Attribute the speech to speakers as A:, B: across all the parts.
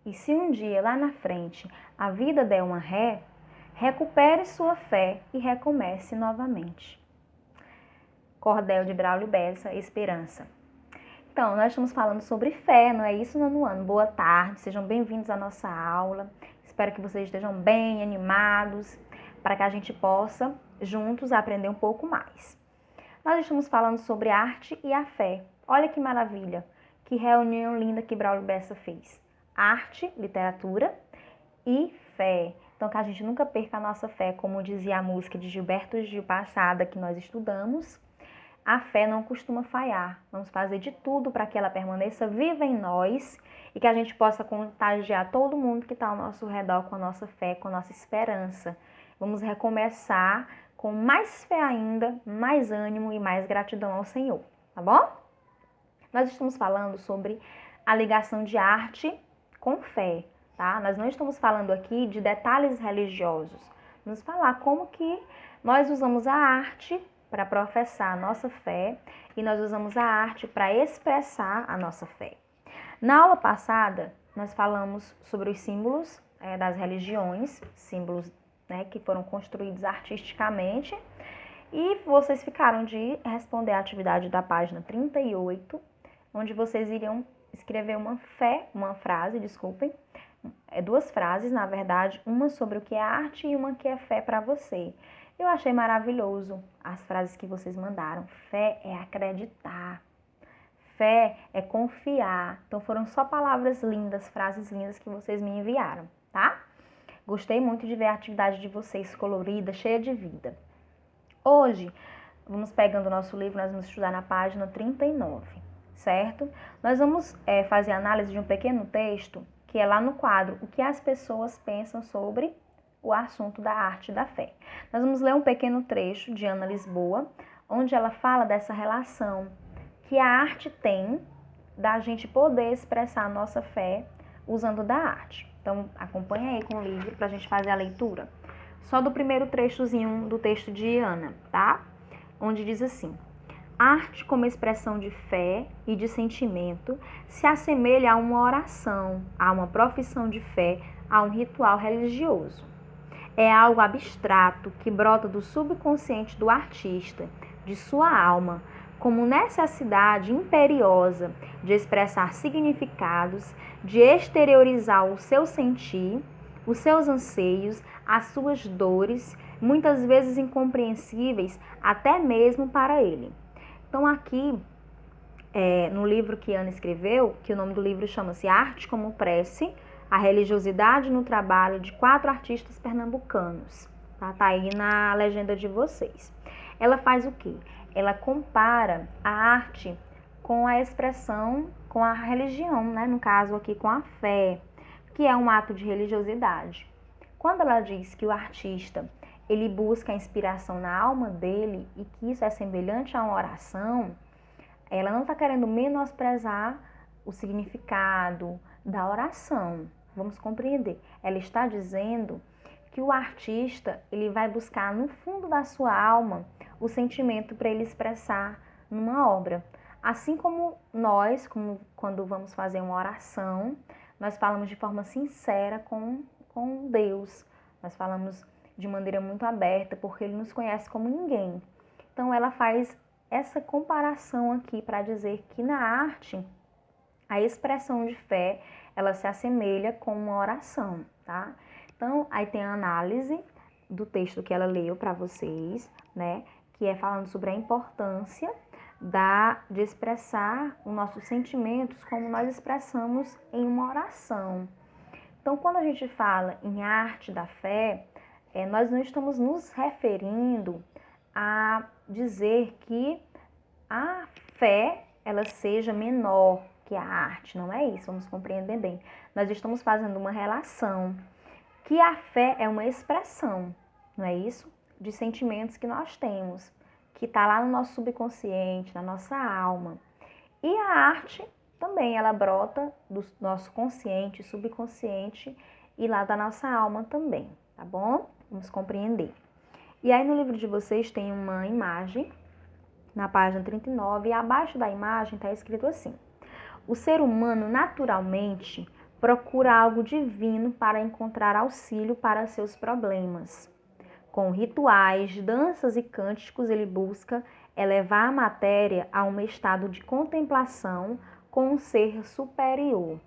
A: E se um dia lá na frente a vida der uma ré, recupere sua fé e recomece novamente. Cordel de Braulio Bessa, Esperança. Então, nós estamos falando sobre fé, não é isso, nono ano? Boa tarde, sejam bem-vindos à nossa aula. Espero que vocês estejam bem animados para que a gente possa juntos aprender um pouco mais. Nós estamos falando sobre arte e a fé. Olha que maravilha, que reunião linda que Braulio Bessa fez. Arte, literatura e fé. Então, que a gente nunca perca a nossa fé, como dizia a música de Gilberto Gil passada que nós estudamos. A fé não costuma falhar. Vamos fazer de tudo para que ela permaneça viva em nós e que a gente possa contagiar todo mundo que está ao nosso redor com a nossa fé, com a nossa esperança. Vamos recomeçar com mais fé ainda, mais ânimo e mais gratidão ao Senhor, tá bom? Nós estamos falando sobre a ligação de arte com fé, tá? Nós não estamos falando aqui de detalhes religiosos. Vamos falar como que nós usamos a arte para professar a nossa fé e nós usamos a arte para expressar a nossa fé. Na aula passada, nós falamos sobre os símbolos das religiões, símbolos que foram construídos artisticamente, e vocês ficaram de responder a atividade da página 38, onde vocês iriam escrever uma frase, duas frases, na verdade, uma sobre o que é arte e uma que é fé para você. Eu achei maravilhoso as frases que vocês mandaram. Fé é acreditar. Fé é confiar. Então foram só palavras lindas, frases lindas que vocês me enviaram, tá? Gostei muito de ver a atividade de vocês colorida, cheia de vida. Hoje, vamos pegando o nosso livro, nós vamos estudar na página 39, certo? Nós vamos fazer análise de um pequeno texto que é lá no quadro O que as pessoas pensam sobre o assunto da arte e da fé. Nós vamos ler um pequeno trecho de Ana Lisboa, onde ela fala dessa relação que a arte tem da gente poder expressar a nossa fé usando da arte. Então, acompanha aí com o livro para a gente fazer a leitura. Só do primeiro trechozinho do texto de Ana, tá? Onde diz assim: arte como expressão de fé e de sentimento se assemelha a uma oração, a uma profissão de fé, a um ritual religioso. É algo abstrato que brota do subconsciente do artista, de sua alma, como necessidade imperiosa de expressar significados, de exteriorizar o seu sentir, os seus anseios, as suas dores, muitas vezes incompreensíveis até mesmo para ele. Então aqui, no livro que Ana escreveu, que o nome do livro chama-se Arte como Prece, a religiosidade no trabalho de 4 artistas pernambucanos. Tá aí na legenda de vocês. Ela faz o quê? Ela compara a arte com a expressão, com a religião, né? No caso aqui com a fé, que é um ato de religiosidade. Quando ela diz que o artista, ele busca a inspiração na alma dele e que isso é semelhante a uma oração, ela não está querendo menosprezar o significado da oração. Vamos compreender. Ela está dizendo que o artista, ele vai buscar no fundo da sua alma o sentimento para ele expressar numa obra. Assim como nós, quando vamos fazer uma oração, nós falamos de forma sincera com Deus. Nós falamos de maneira muito aberta, porque Ele nos conhece como ninguém. Então, ela faz essa comparação aqui para dizer que na arte, a expressão de fé, ela se assemelha com uma oração, tá? Então, aí tem a análise do texto que ela leu para vocês, né? Que é falando sobre a importância de expressar os nossos sentimentos como nós expressamos em uma oração. Então, quando a gente fala em arte da fé, nós não estamos nos referindo a dizer que a fé ela seja menor que a arte, não é isso, vamos compreender bem. Nós estamos fazendo uma relação que a fé é uma expressão, não é isso? De sentimentos que nós temos, que está lá no nosso subconsciente, na nossa alma. E a arte também, ela brota do nosso consciente, subconsciente e lá da nossa alma também, tá bom? Vamos compreender. E aí no livro de vocês tem uma imagem, na página 39, e abaixo da imagem está escrito assim: o ser humano naturalmente procura algo divino para encontrar auxílio para seus problemas. Com rituais, danças e cânticos, ele busca elevar a matéria a um estado de contemplação com um ser superior.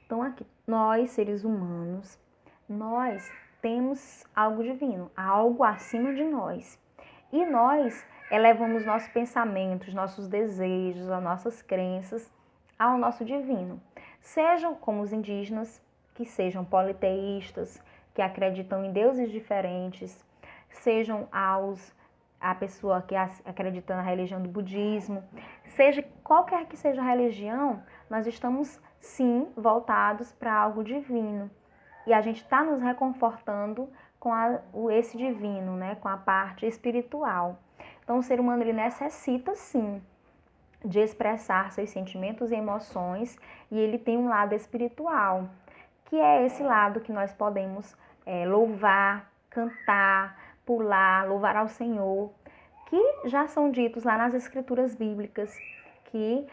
A: Então, aqui, nós, seres humanos, nós temos algo divino, algo acima de nós. E nós elevamos nossos pensamentos, nossos desejos, as nossas crenças ao nosso divino. Sejam como os indígenas, que sejam politeístas, que acreditam em deuses diferentes, sejam a pessoa que acredita na religião do budismo, seja qualquer que seja a religião, nós estamos sim voltados para algo divino. E a gente está nos reconfortando com esse divino, né? Com a parte espiritual. Então o ser humano ele necessita sim de expressar seus sentimentos e emoções, e ele tem um lado espiritual, que é esse lado que nós podemos louvar, cantar, pular, louvar ao Senhor, que já são ditos lá nas escrituras bíblicas, que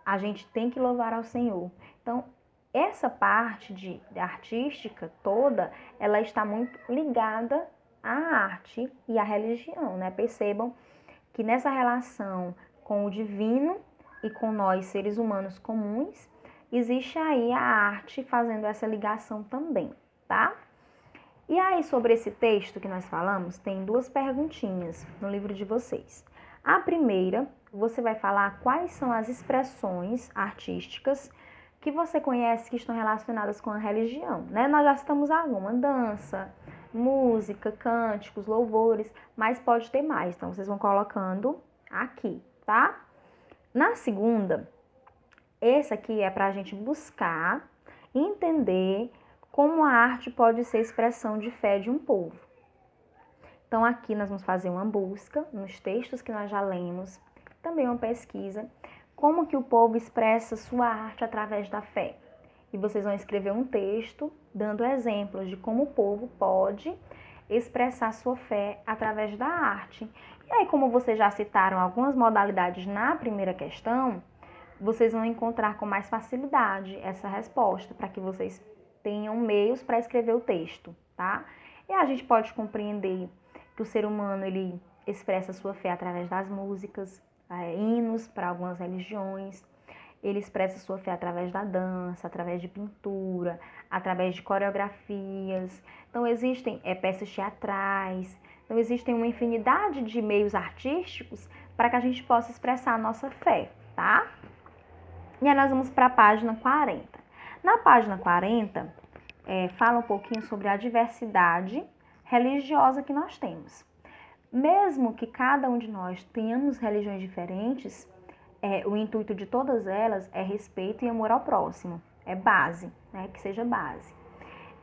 A: a gente tem que louvar ao Senhor. Então, essa parte artística toda, ela está muito ligada à arte e à religião, né? Percebam que nessa relação com o divino e com nós, seres humanos comuns, existe aí a arte fazendo essa ligação também, tá? E aí, sobre esse texto que nós falamos, tem duas perguntinhas no livro de vocês. A primeira, você vai falar quais são as expressões artísticas que você conhece que estão relacionadas com a religião, né? Nós já citamos alguma, dança, música, cânticos, louvores, mas pode ter mais, então vocês vão colocando aqui, tá? Na segunda, esse aqui é para a gente buscar entender como a arte pode ser expressão de fé de um povo. Então aqui nós vamos fazer uma busca nos textos que nós já lemos, também uma pesquisa, como que o povo expressa sua arte através da fé. E vocês vão escrever um texto dando exemplos de como o povo pode expressar sua fé através da arte. E aí, como vocês já citaram algumas modalidades na primeira questão, vocês vão encontrar com mais facilidade essa resposta, para que vocês tenham meios para escrever o texto, tá? E a gente pode compreender que o ser humano, ele expressa sua fé através das músicas, hinos para algumas religiões, ele expressa sua fé através da dança, através de pintura, através de coreografias. Então, existem peças teatrais, então existem uma infinidade de meios artísticos para que a gente possa expressar a nossa fé, tá? E aí nós vamos para a página 40. Na página 40, fala um pouquinho sobre a diversidade religiosa que nós temos. Mesmo que cada um de nós tenhamos religiões diferentes, o intuito de todas elas é respeito e amor ao próximo. É base, né? Que seja base.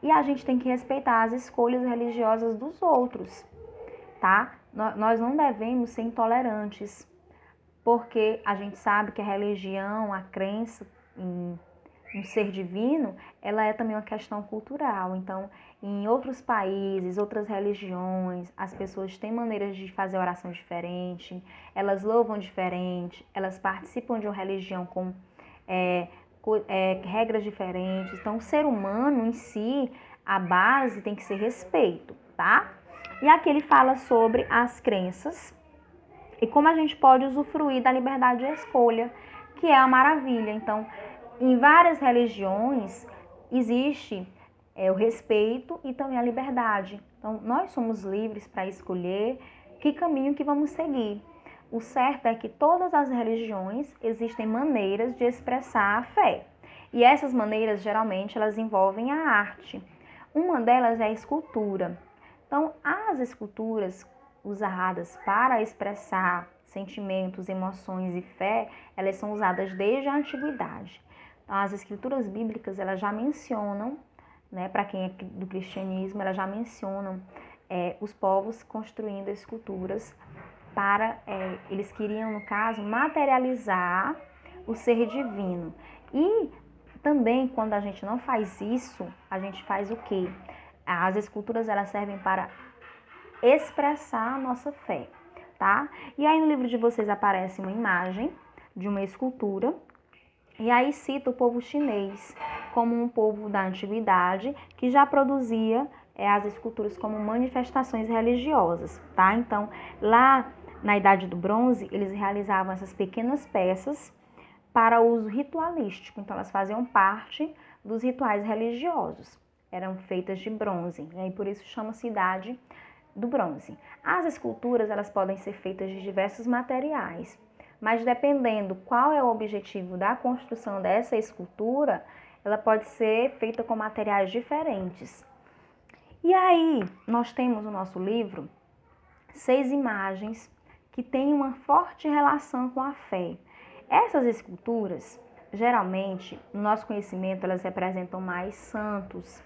A: E a gente tem que respeitar as escolhas religiosas dos outros, tá? Nós não devemos ser intolerantes, porque a gente sabe que a religião, a crença em um ser divino, ela é também uma questão cultural. Então, em outros países, outras religiões, as pessoas têm maneiras de fazer oração diferente, elas louvam diferente, elas participam de uma religião com regras diferentes. Então, o ser humano em si, a base tem que ser respeito, tá? E aqui ele fala sobre as crenças e como a gente pode usufruir da liberdade de escolha, que é a maravilha. Então, em várias religiões existe o respeito e também a liberdade. Então, nós somos livres para escolher que caminho que vamos seguir. O certo é que todas as religiões existem maneiras de expressar a fé. E essas maneiras, geralmente, elas envolvem a arte. Uma delas é a escultura. Então, as esculturas usadas para expressar sentimentos, emoções e fé, elas são usadas desde a antiguidade. Então, as escrituras bíblicas, elas já mencionam, né, para quem é do cristianismo, elas já mencionam os povos construindo esculturas para, eles queriam, no caso, materializar o ser divino. E também, quando a gente não faz isso, a gente faz o quê? As esculturas, elas servem para expressar a nossa fé, tá? E aí no livro de vocês aparece uma imagem de uma escultura E aí cita o povo chinês como um povo da antiguidade que já produzia as esculturas como manifestações religiosas, tá? Então, lá na Idade do Bronze, eles realizavam essas pequenas peças para uso ritualístico. Então, elas faziam parte dos rituais religiosos. Eram feitas de bronze, e aí por isso chama-se Idade do Bronze. As esculturas, elas podem ser feitas de diversos materiais, mas dependendo qual é o objetivo da construção dessa escultura, ela pode ser feita com materiais diferentes. E aí, nós temos no nosso livro 6 imagens que têm uma forte relação com a fé. Essas esculturas, geralmente, no nosso conhecimento, elas representam mais santos,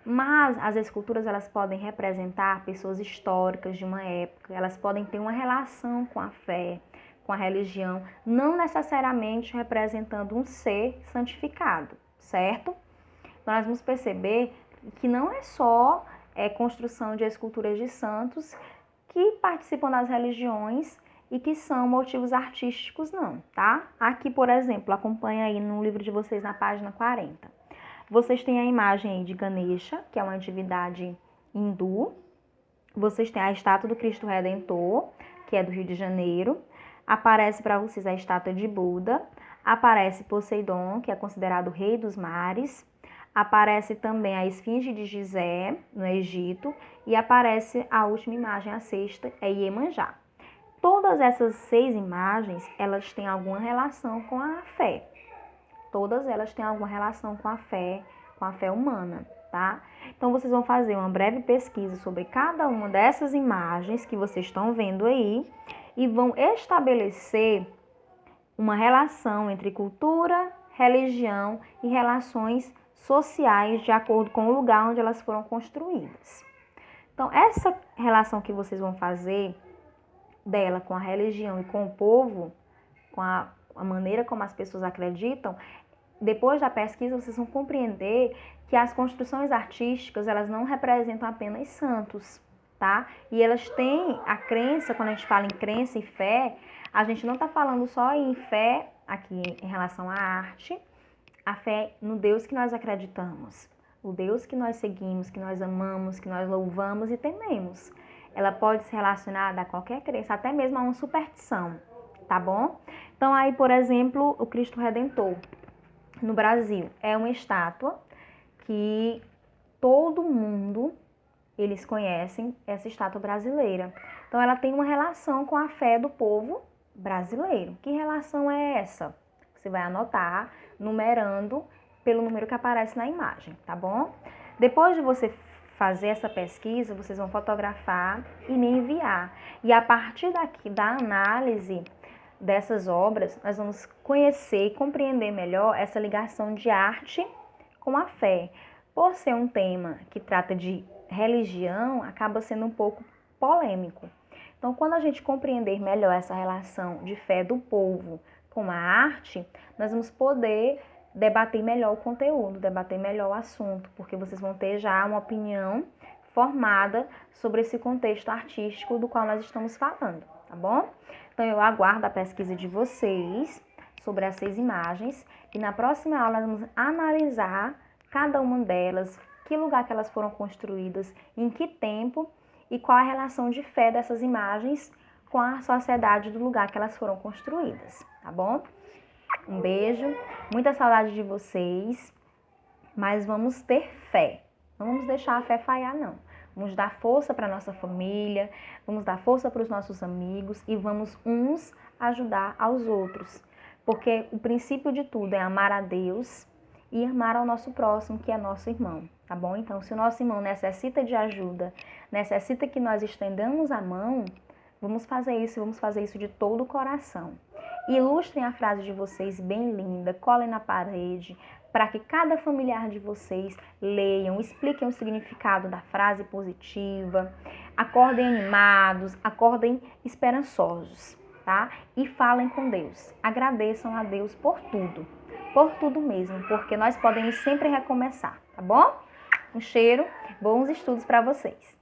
A: mas as esculturas elas podem representar pessoas históricas de uma época, elas podem ter uma relação com a fé, com a religião, não necessariamente representando um ser santificado, certo? Então, nós vamos perceber que não é só construção de esculturas de santos que participam das religiões e que são motivos artísticos, não, tá? Aqui, por exemplo, acompanha aí no livro de vocês na página 40. Vocês têm a imagem aí de Ganesha, que é uma divindade hindu. Vocês têm a estátua do Cristo Redentor, que é do Rio de Janeiro. Aparece para vocês a estátua de Buda. Aparece Poseidon, que é considerado o rei dos mares. Aparece também a esfinge de Gizé, no Egito. E aparece a última imagem, a sexta, é Iemanjá. Todas essas 6 imagens, elas têm alguma relação com a fé. Todas elas têm alguma relação com a fé humana, tá? Então, vocês vão fazer uma breve pesquisa sobre cada uma dessas imagens que vocês estão vendo aí e vão estabelecer uma relação entre cultura, religião e relações sociais de acordo com o lugar onde elas foram construídas. Então, essa relação que vocês vão fazer dela com a religião e com o povo, com a maneira como as pessoas acreditam, depois da pesquisa vocês vão compreender que as construções artísticas, elas não representam apenas santos, tá? E elas têm a crença, quando a gente fala em crença e fé, a gente não está falando só em fé aqui em relação à arte, a fé no Deus que nós acreditamos, o Deus que nós seguimos, que nós amamos, que nós louvamos e tememos. Ela pode ser relacionada a qualquer crença, até mesmo a uma superstição, tá bom? Então aí, por exemplo, o Cristo Redentor, no Brasil, é uma estátua que todo mundo, eles conhecem essa estátua brasileira. Então ela tem uma relação com a fé do povo brasileiro. Que relação é essa? Você vai anotar, numerando pelo número que aparece na imagem, tá bom? Depois de você fazer essa pesquisa, vocês vão fotografar e me enviar. E a partir daqui, da análise dessas obras, nós vamos conhecer e compreender melhor essa ligação de arte com a fé. Por ser um tema que trata de religião, acaba sendo um pouco polêmico. Então, quando a gente compreender melhor essa relação de fé do povo com a arte, nós vamos poder debater melhor o conteúdo, debater melhor o assunto, porque vocês vão ter já uma opinião formada sobre esse contexto artístico do qual nós estamos falando, tá bom? Então, eu aguardo a pesquisa de vocês sobre as 6 imagens e na próxima aula nós vamos analisar cada uma delas, que lugar que elas foram construídas, em que tempo e qual a relação de fé dessas imagens com a sociedade do lugar que elas foram construídas, tá bom? Um beijo, muita saudade de vocês, mas vamos ter fé, não vamos deixar a fé falhar não. Vamos dar força para a nossa família, vamos dar força para os nossos amigos e vamos uns ajudar aos outros. Porque o princípio de tudo é amar a Deus e amar ao nosso próximo, que é nosso irmão, tá bom? Então, se o nosso irmão necessita de ajuda, necessita que nós estendamos a mão, vamos fazer isso de todo o coração. Ilustrem a frase de vocês bem linda, colhem na parede, para que cada familiar de vocês leiam, expliquem o significado da frase positiva, acordem animados, acordem esperançosos, tá? E falem com Deus. Agradeçam a Deus por tudo mesmo, porque nós podemos sempre recomeçar, tá bom? Um cheiro, bons estudos para vocês.